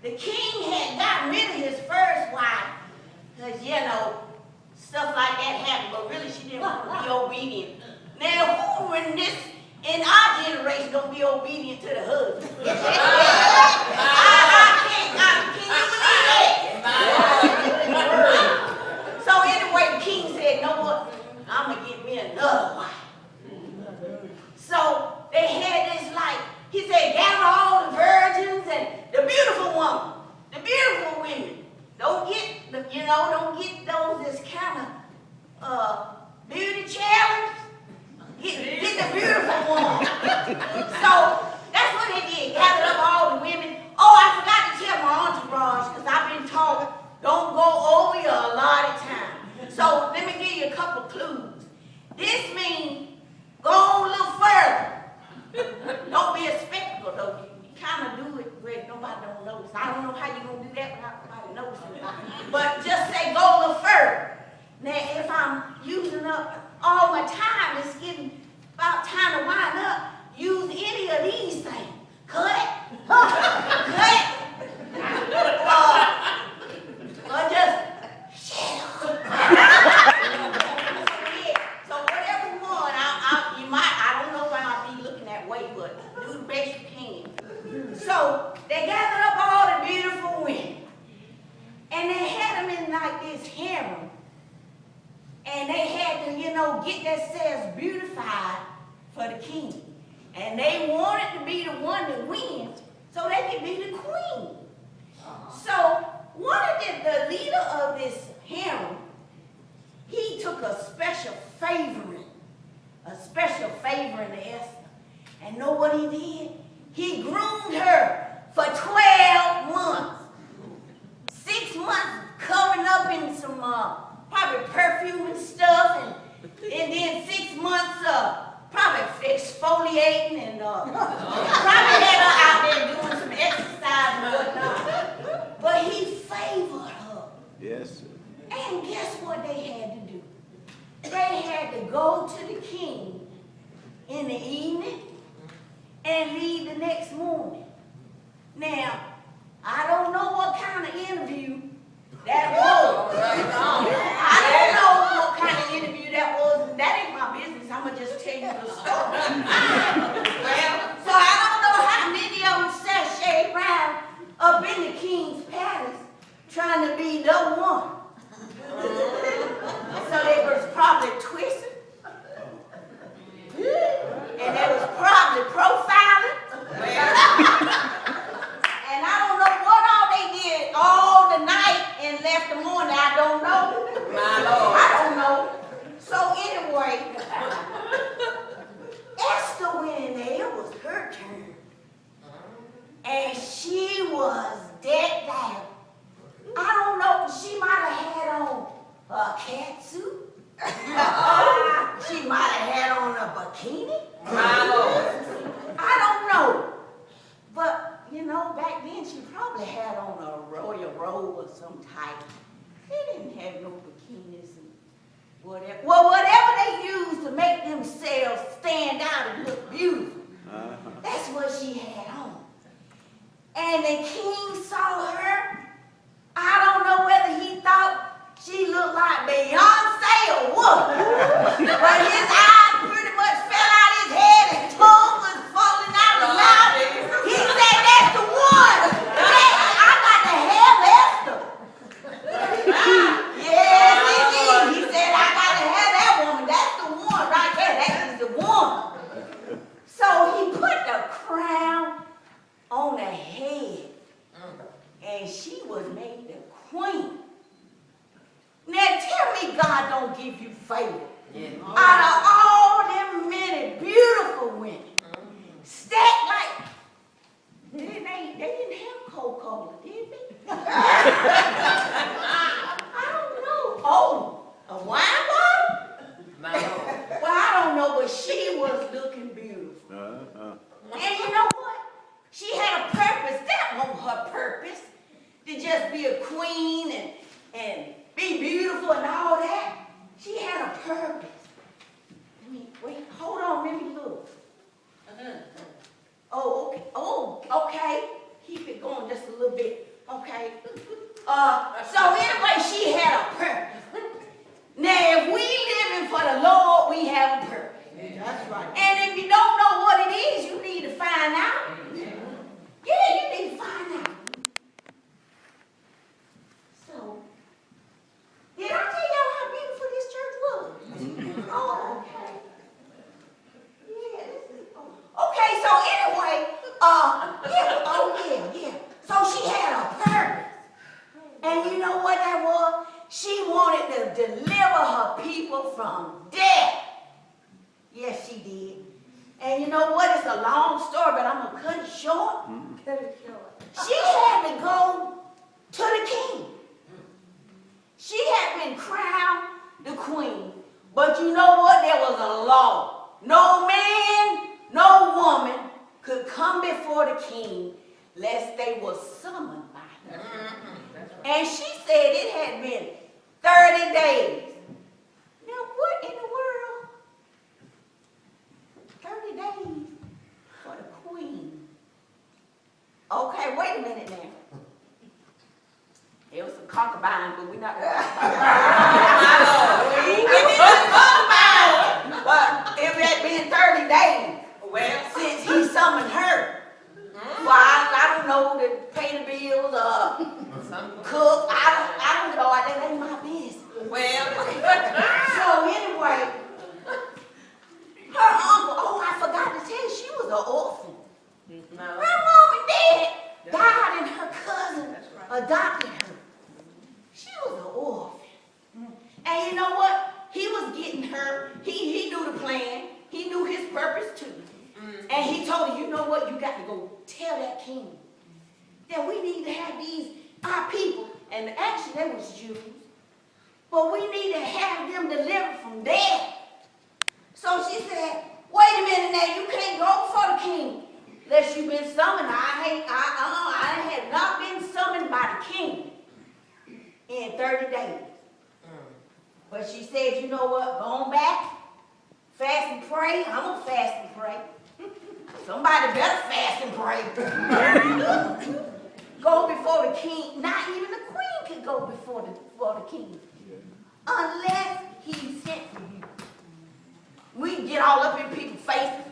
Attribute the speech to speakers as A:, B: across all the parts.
A: the king had gotten rid of his first wife, because, stuff like that happened, but really she didn't want to be obedient. Now, who in our generation don't be obedient to the husband? Can you believe that? So anyway, the king said, you know what? I'm going to get me another wife. So they had this he said, gather all the virgins and the beautiful woman, the beautiful women. Don't get those that's kind of beauty challenge. Get the beautiful one. So that's what they did. Gathered up all the women. Oh, I forgot to tell my entourage because I've been taught don't go over your allotted time. So let me give you a couple clues. This means go a little further. Don't be a spectacle though. You kind of do it where nobody don't notice. I don't know how you're going to do that without nobody noticing. But just say go a little further. Now, if I'm using up all my time, it's getting about time to wind up, use any of these things. Cut it. Cut. Or just shut up. So whatever one, you might, I don't know if I'll be looking that way, but do the best you can. So they gathered up all the beautiful women. And they had them in this harem. And they had to, get themselves beautified for the king. And they wanted to be the one that wins so they could be the queen. So one of the leader of this harem, he took a special favoring to Esther. And know what he did? He groomed her for 12 months. 6 months covering up in some probably perfume and stuff, and then 6 months probably exfoliating and probably had her out there doing some exercise and whatnot. But he favored her.
B: Yes, sir.
A: And guess what they had to do? They had to go to the king in the evening and leave the next morning. Now, I don't know what kind of interview that was. I don't know what kind of interview that was. That ain't my business. I'm going to just tell you the story. So I don't know how many of them sashayed around up in the king's palace trying to be the one. So they was probably twisted. And they was probably profiling. And I don't know what all they did all the night and left the morning. I don't know.
C: My Lord.
A: I don't know. So anyway, Esther went in there. It was her turn. And she was decked out. I don't know. She might have had on a catsuit. She might have had on a bikini.
C: My Lord.
A: I don't know. But, back then she probably had on a royal robe or some type. They didn't have no bikinis and whatever. Well, whatever they used to make themselves stand out and look beautiful, that's what she had on. And the king saw her. I don't know whether he thought she looked like Beyonce or what. But his eyes pretty much fell out his head and tongue was falling out of his mouth. He said, that's the one. I got to have Esther. Yes, he did. He said, I got to have that woman. That's the one right there. That is the one. So he put the crown on her head. And she was made the queen. Now tell me God don't give you favor.
C: Yeah.
A: Out of all them many beautiful women, stacked like, they didn't have Coca-Cola, did they? I don't know. Oh, a wine bottle?
C: My Lord.
A: Well, I don't know, but she was looking beautiful. And you know what? She had a purpose. That wasn't her purpose. To just be a queen and be beautiful and all that. She had a purpose. Wait, hold on, let me look. Oh, okay. keep it going just a little bit, okay? So anyway, she had a purpose. Now, if we living for the Lord, we have a purpose.
B: That's right.
A: And if you don't know what it is, you need to find out. Yeah, you need to find out. So, did I tell y'all how beautiful this church was? Oh, okay. Yeah, this is, okay, so anyway, yeah. So she had a purpose. And you know what that was? She wanted to deliver her people from death. Yes, she did. And you know what? It's a long story, but I'm going to cut it short. Cut it short. She had to go to the king. She had been crowned the queen. But you know what? There was a law. No man, no woman could come before the king lest they were summoned by him. And she said it had been 30 days. Now, what in the world? 30 days for the queen. Okay, wait a minute now. There was some concubines, but we're not going to talk about it. We ain't getting into concubines. But it had been 30 days since he summoned her. Well, I don't know to pay the bills or cook. I don't know. That ain't my business. So anyway, her uncle, I forgot to tell you, she was an orphan. Her mom and dad died and her cousin adopted her. She was an orphan. And you know what? He was getting her, he knew the plan. He knew his purpose too. And he told her, you know what? You got to go tell that king that we need to have our people. And actually they was Jews. But we need to have them delivered from death. So she said, wait a minute now, you can't go before the king unless you've been summoned. I had not been summoned by the king in 30 days. But she said, you know what, going back, fast and pray. I'm going to fast and pray. Somebody better fast and pray. Go before the king. Not even the queen could go before the king. Unless he sent for you. We can get all up in people's faces,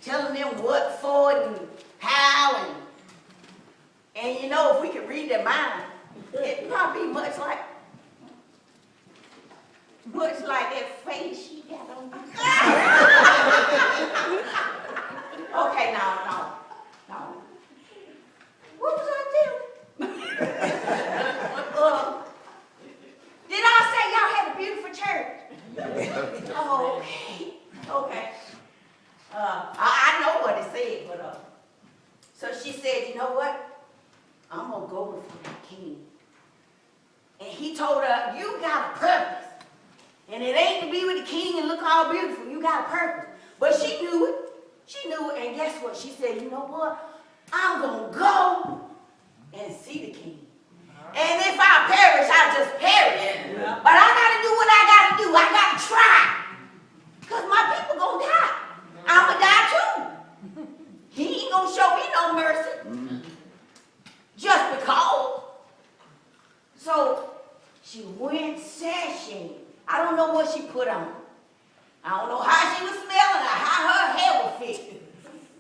A: telling them what for and how. And you know, if we could read their mind, it'd probably be much like that face she got on. Okay, no. What was I doing? Did I say y'all had a beautiful church? Oh, okay. I know what it said, but so she said, you know what? I'm gonna go before the king. And he told her, you got a purpose. And it ain't to be with the king and look all beautiful. You got a purpose. But she knew it. And guess what? She said, you know what? I'm going to go and see the king. And if I perish, I'll just perish. But I got to do what I got to do. I got to try. Because my people going to die. I'm going to die too. He ain't going to show me no mercy. Just because. So she went sashaying. I don't know what she put on. I don't know how she was smelling or how her hair was fit.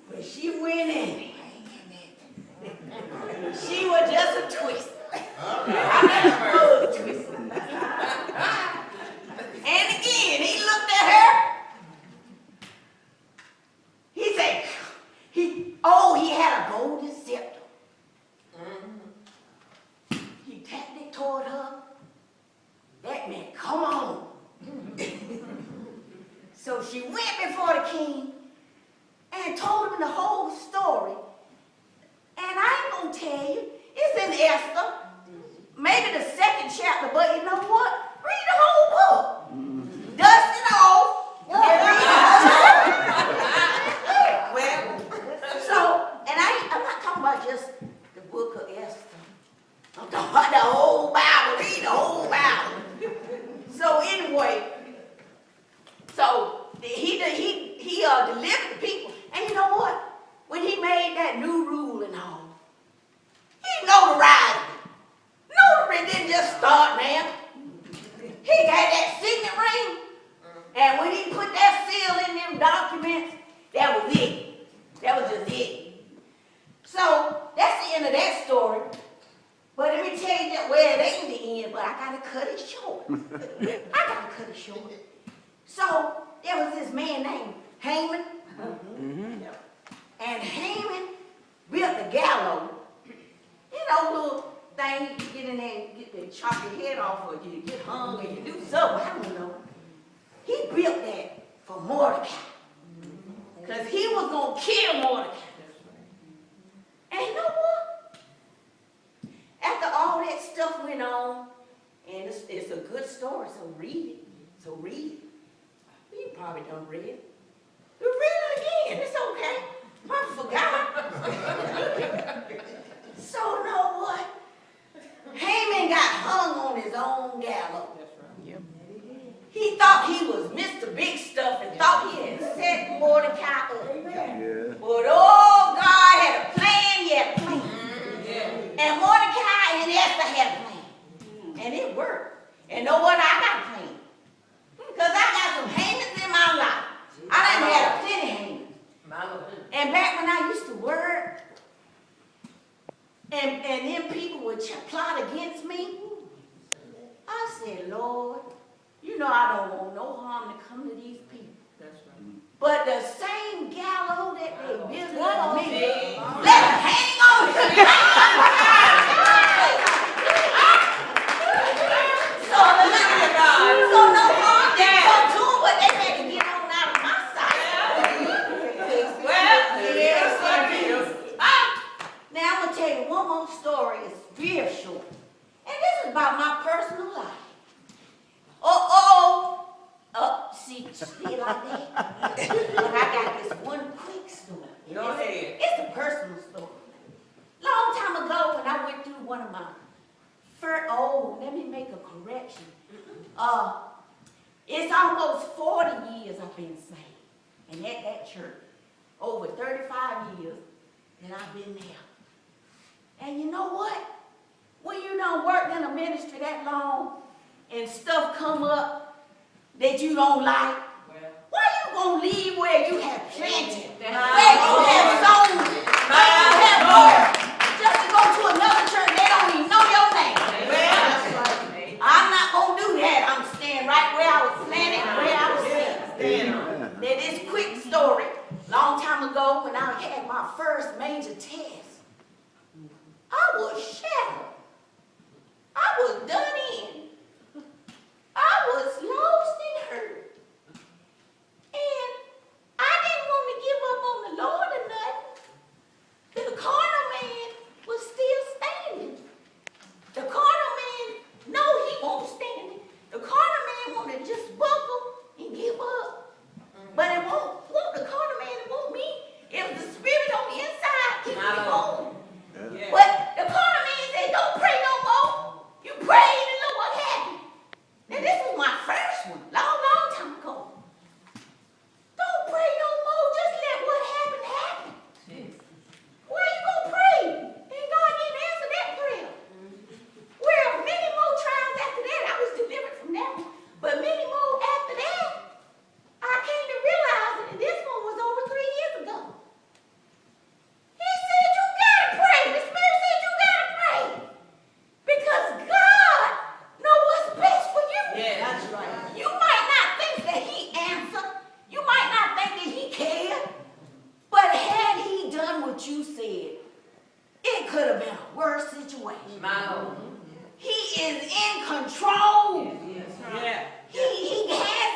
A: But she went in. She was just a twist. I was a twist. And again, he looked at her. He said, he had a golden scepter. He tapped it toward her. That meant, come on. So she went before the king and told him the whole story. And I ain't going to tell you. It's in Esther. Maybe the second chapter, but you know what? Read the whole book. Dust it off and read it. Well, and I'm not talking about just the book of Esther. I'm talking about the whole Bible. Read the whole Bible. So anyway, he delivered the people. And you know what? When he made that new rule and all, the end of that story. But let me tell you that, well, it ain't the end, but I gotta cut it short. I gotta cut it short. So there was this man named Haman. And Haman built the gallows. You know, little thing you can get in there and get to chop your head off, or you get hung, or you do something, I don't know. He built that for Mordecai. Because he was going to kill Mordecai. And you know what? After all that stuff went on, and it's a good story, so read it. So read it. You probably done read it. You read it again. It's okay. Probably forgot. So know what? Haman got hung on his own gallows. He thought he was Mr. Big Stuff and thought he had set Mordecai up. Yeah. But oh, God had a plan, he had a plan. And Mordecai and Esther had a plan. And it worked. And know what? I got a plan. Because I got some Hamans in my life. I done had a plenty Hamans. And back when I used to work, and then people would plot against me, I said, Lord, you know I don't want no harm to come to these people. That's right. But the same gallows that they built on me, let them hang on to me. So no harm didn't come to them, but they had to get on out of my sight. Now I'm going to tell you one more story. It's real short. And this is about my personal life. See it like that? But I got this one quick story.
C: Go ahead.
A: It's a personal story. Long time ago when I went through one of my let me make a correction. It's almost 40 years I've been saved. And at that church, over 35 years that I've been there. And you know what? When you done worked in a ministry that long and stuff come up that you don't like, why you gonna leave where you have planted, where you have sown, where you have worked, just to go to another church they don't even know your name? I'm not gonna do that. I'm staying right where I was planted, where I was sitting. Now this quick story, long time ago when I had my first major test, I was shattered. I was done in. I was lost and hurt. And I didn't want to give up on the Lord or nothing. The carnal man was still standing. The carnal man, no, he won't stand it. The carnal man want to just buckle and give up. But it won't the carnal man, it won't me. If the spirit on the inside keeps me going. Yeah. But the carnal man said, don't pray no more. You prayed and look what happened. Now this was my first one, long time ago. Don't pray no more, just let what happened happen. Why you gonna pray? And God didn't answer that prayer. Well, many more trials after that, I was delivered from that one. But many more after that, I came to realize that this one was over 3 years ago. He said, you gotta pray. The Spirit said you gotta pray. Because God knows what's best for you.
C: Yeah, that's right.
A: You might not think that he answered. You might not think that he cared. But had he done what you said, it could have been a worse situation.
C: My Lord.
A: He is in control.
C: Yeah.
A: He has